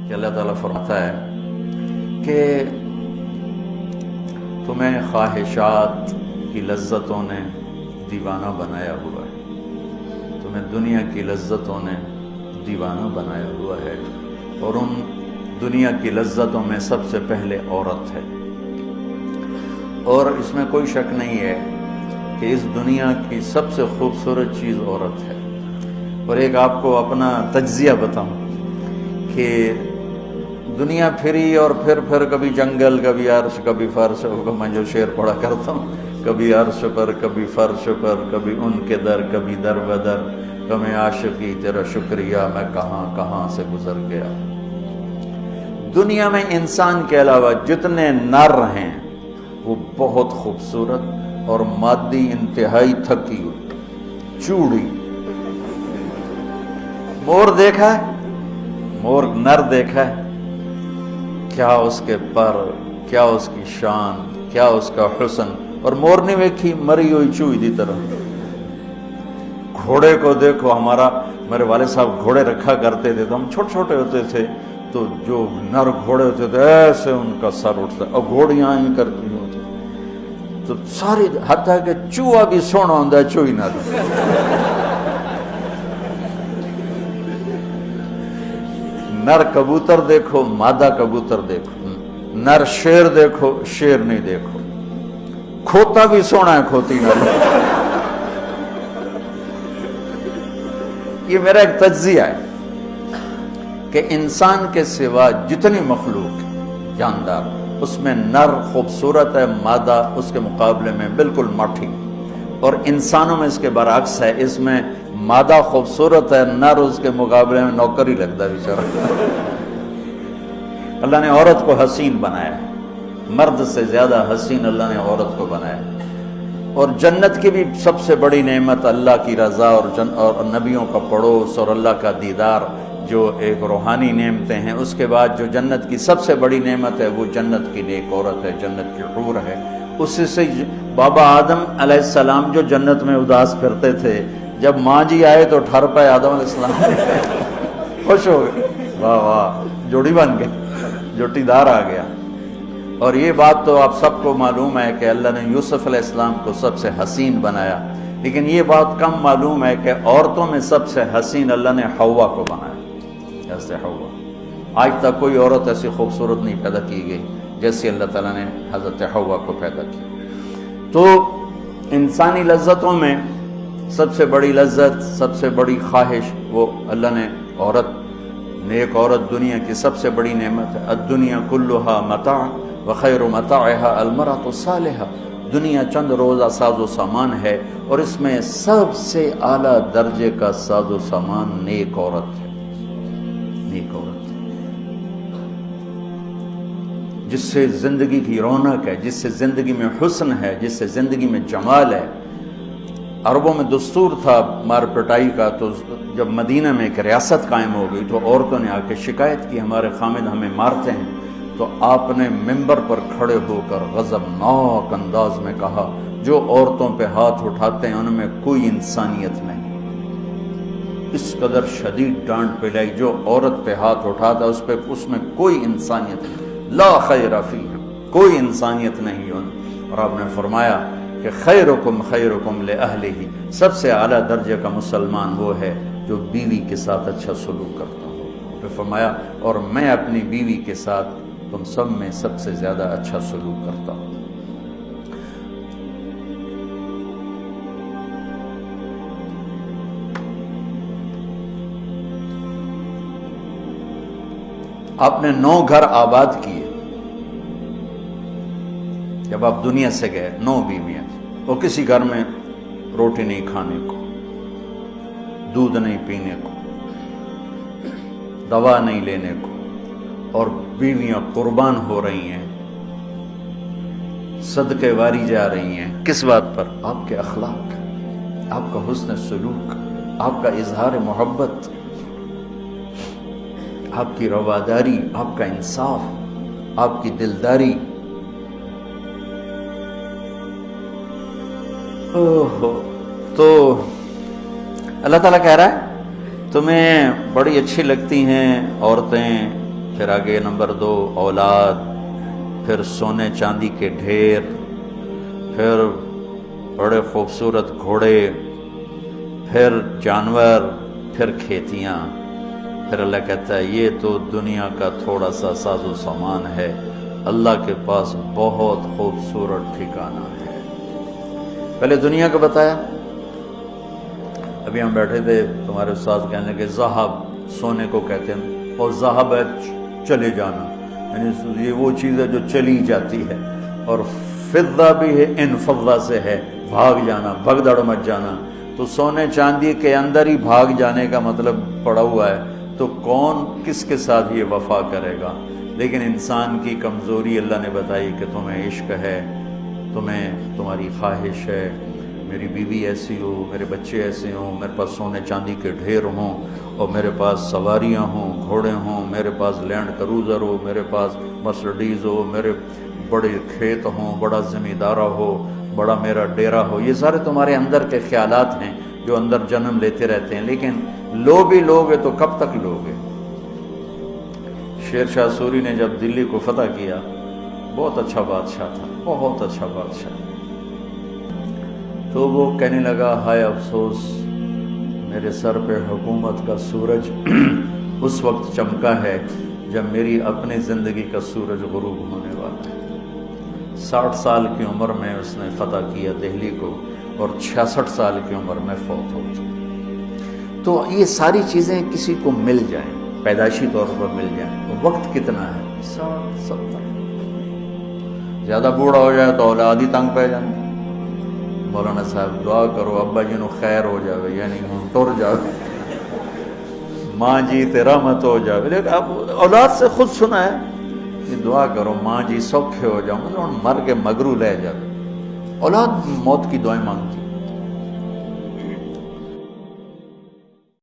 کہ اللہ تعالیٰ فرماتا ہے کہ تمہیں خواہشات کی لذتوں نے دیوانہ بنایا ہوا ہے، تمہیں دنیا کی لذتوں نے دیوانہ بنایا ہوا ہے، اور ان دنیا کی لذتوں میں سب سے پہلے عورت ہے، اور اس میں کوئی شک نہیں ہے کہ اس دنیا کی سب سے خوبصورت چیز عورت ہے۔ اور ایک آپ کو اپنا تجزیہ بتاؤں کہ دنیا پھری اور پھر کبھی جنگل، کبھی عرش، کبھی فرش، میں جو شعر پڑھا کرتا ہوں، کبھی عرش پر، کبھی فرش پر، کبھی ان کے در، کبھی در بدر، کبھی عاشقی تیرا شکریہ میں کہاں کہاں سے گزر گیا۔ دنیا میں انسان کے علاوہ جتنے نر ہیں وہ بہت خوبصورت اور مادی انتہائی تھکی ہوئی، چوڑی۔ مور دیکھا ہے؟ مور نر دیکھا ہے؟ کیا اس کے پر، کیا اس کی شان، کیا اس کا حسن، اور مور نہیں ویکھی مری ہوئی چوئی دی طرح۔ گھوڑے کو دیکھو، میرے والد صاحب گھوڑے رکھا کرتے تھے، تو ہم چھوٹے چھوٹے ہوتے تھے تو جو نر گھوڑے ہوتے تھے ایسے ان کا سر اٹھتا، اور گھوڑیاں ہی کرتی ہوتی تو ساری، حتیٰ کہ چوہا بھی سونا ہوتا ہے، چوئی نہ نر کبوتر دیکھو، مادہ کبوتر دیکھو، نر شیر دیکھو، شیر نہیں دیکھو، کھوتا بھی سونا ہے، کھوتی نہ یہ میرا ایک تجزیہ ہے کہ انسان کے سوا جتنی مخلوق جاندار، اس میں نر خوبصورت ہے، مادہ اس کے مقابلے میں بالکل ماٹھی، اور انسانوں میں اس کے برعکس ہے، اس میں مادہ خوبصورت ہے، نر اس کے مقابلے میں نوکر ہی لگتا ہے بیچارہ۔ اللہ نے عورت کو حسین بنایا ہے، مرد سے زیادہ حسین اللہ نے عورت کو بنایا ہے، اور جنت کی بھی سب سے بڑی نعمت اللہ کی رضا اور نبیوں کا پڑوس اور اللہ کا دیدار، جو ایک روحانی نعمتیں ہیں۔ اس کے بعد جو جنت کی سب سے بڑی نعمت ہے وہ جنت کی نیک عورت ہے، جنت کی حور ہے۔ اسی سے بابا آدم علیہ السلام جو جنت میں اداس پھرتے تھے، جب ماں جی آئے تو ٹھر پائے آدم علیہ السلام، خوش ہو گئے، واہ واہ جوڑی بن گئے، جوٹی دار آ گیا۔ اور یہ بات تو آپ سب کو معلوم ہے کہ اللہ نے یوسف علیہ السلام کو سب سے حسین بنایا، لیکن یہ بات کم معلوم ہے کہ عورتوں میں سب سے حسین اللہ نے حوا کو بنایا، جیسے حوا۔ آج تک کوئی عورت ایسی خوبصورت نہیں پیدا کی گئی جیسے اللہ تعالیٰ نے حضرت حوا کو پیدا کیا۔ تو انسانی لذتوں میں سب سے بڑی لذت، سب سے بڑی خواہش وہ اللہ نے عورت، نیک عورت دنیا کی سب سے بڑی نعمت ہے۔ الدنیا کلھا متاع وخیر متاعها المرأة الصالحہ، دنیا چند روزہ ساز و سامان ہے، اور اس میں سب سے اعلیٰ درجے کا ساز و سامان نیک عورت ہے، نیک عورت جس سے زندگی کی رونق ہے، جس سے زندگی میں حسن ہے، جس سے زندگی میں جمال ہے۔ عربوں میں دستور تھا مار پٹائی کا، تو جب مدینہ میں ایک ریاست قائم ہو گئی تو عورتوں نے آ کے شکایت کی ہمارے خامد ہمیں مارتے ہیں، تو آپ نے ممبر پر کھڑے ہو کر غضبناک انداز میں کہا، جو عورتوں پہ ہاتھ اٹھاتے ہیں ان میں کوئی انسانیت نہیں۔ اس قدر شدید ڈانٹ پلائی، جو عورت پہ ہاتھ اٹھاتا اس میں کوئی انسانیت نہیں، لا خیر فیہ، کوئی انسانیت نہیں ان۔ اور آپ نے فرمایا کہ خیرکم خیرکم لأہلہ، سب سے اعلیٰ درجے کا مسلمان وہ ہے جو بیوی کے ساتھ اچھا سلوک کرتا ہو۔ پھر فرمایا اور میں اپنی بیوی کے ساتھ تم سب میں سب سے زیادہ اچھا سلوک کرتا ہوں۔ آپ نے 9 گھر آباد کیے جب آپ دنیا سے گئے، 9 بیویاں، اور کسی گھر میں روٹی نہیں کھانے کو، دودھ نہیں پینے کو، دوا نہیں لینے کو، اور بیویاں قربان ہو رہی ہیں، صدقے واری جا رہی ہیں۔ کس بات پر؟ آپ کے اخلاق، آپ کا حسن سلوک، آپ کا اظہار محبت، آپ کی رواداری، آپ کا انصاف، آپ کی دلداری۔ تو اللہ تعالیٰ کہہ رہا ہے تمہیں بڑی اچھی لگتی ہیں عورتیں پھر آگے نمبر 2 اولاد، پھر سونے چاندی کے ڈھیر، پھر بڑے خوبصورت گھوڑے، پھر جانور، پھر کھیتیاں. پھر اللہ کہتا ہے یہ تو دنیا کا تھوڑا سا ساز و سامان ہے، اللہ کے پاس بہت خوبصورت ٹھکانہ ہے. پہلے دنیا کا بتایا. ابھی ہم بیٹھے تھے، تمہارے استاد کہنے لگے ذہب سونے کو کہتے ہیں، اور ذہب ہے چلے جانا، یعنی یہ وہ چیز ہے جو چلی جاتی ہے، اور فضہ بھی ہے، ان فضہ سے ہے بھاگ جانا، بھگدڑ مچ جانا. تو سونے چاندی کے اندر ہی بھاگ جانے کا مطلب پڑا ہوا ہے، تو کون کس کے ساتھ یہ وفا کرے گا؟ لیکن انسان کی کمزوری اللہ نے بتائی کہ تمہیں عشق ہے، تمہیں تمہاری خواہش ہے میری بیوی ایسی ہو، میرے بچے ایسے ہوں، میرے پاس سونے چاندی کے ڈھیر ہوں، اور میرے پاس سواریاں ہوں، گھوڑے ہوں، میرے پاس لینڈ کروزر ہو، میرے پاس مرسڈیز ہو، میرے بڑے کھیت ہوں، بڑا زمیندارہ ہو، بڑا میرا ڈیرا ہو. یہ سارے تمہارے اندر کے خیالات ہیں جو اندر جنم لیتے رہتے ہیں، لیکن لو بھی لوگے تو کب تک لوگے؟ شیر شاہ سوری نے جب دلی کو فتح کیا، بہت اچھا بادشاہ تھا، بہت اچھا بادشاہ. تو وہ کہنے لگا ہائے افسوس، میرے سر پہ حکومت کا سورج اس وقت چمکا ہے جب میری اپنی زندگی کا سورج غروب ہونے والا ہے. 60 سال کی عمر میں اس نے فتح کیا دہلی کو، اور 66 سال کی عمر میں فوت ہو گیا. تو یہ ساری چیزیں کسی کو مل جائیں، پیدائشی طور پر مل جائیں، وقت کتنا ہے؟ 60 70. زیادہ بوڑھا ہو جائے تو اولاد ہی تنگ پہ جائیں. مولانا صاحب دعا کرو ابا جی نو خیر ہو جاوے، یعنی ہوں ٹر جاوے، ماں جی تے رحمت ہو جاوے. لیکن اب اولاد سے خود سنا ہے کہ دعا کرو ماں جی سوکھے ہو جاؤ، مطلب مر کے مگرو لے جاوے. اولاد موت کی دعائیں مانگتی.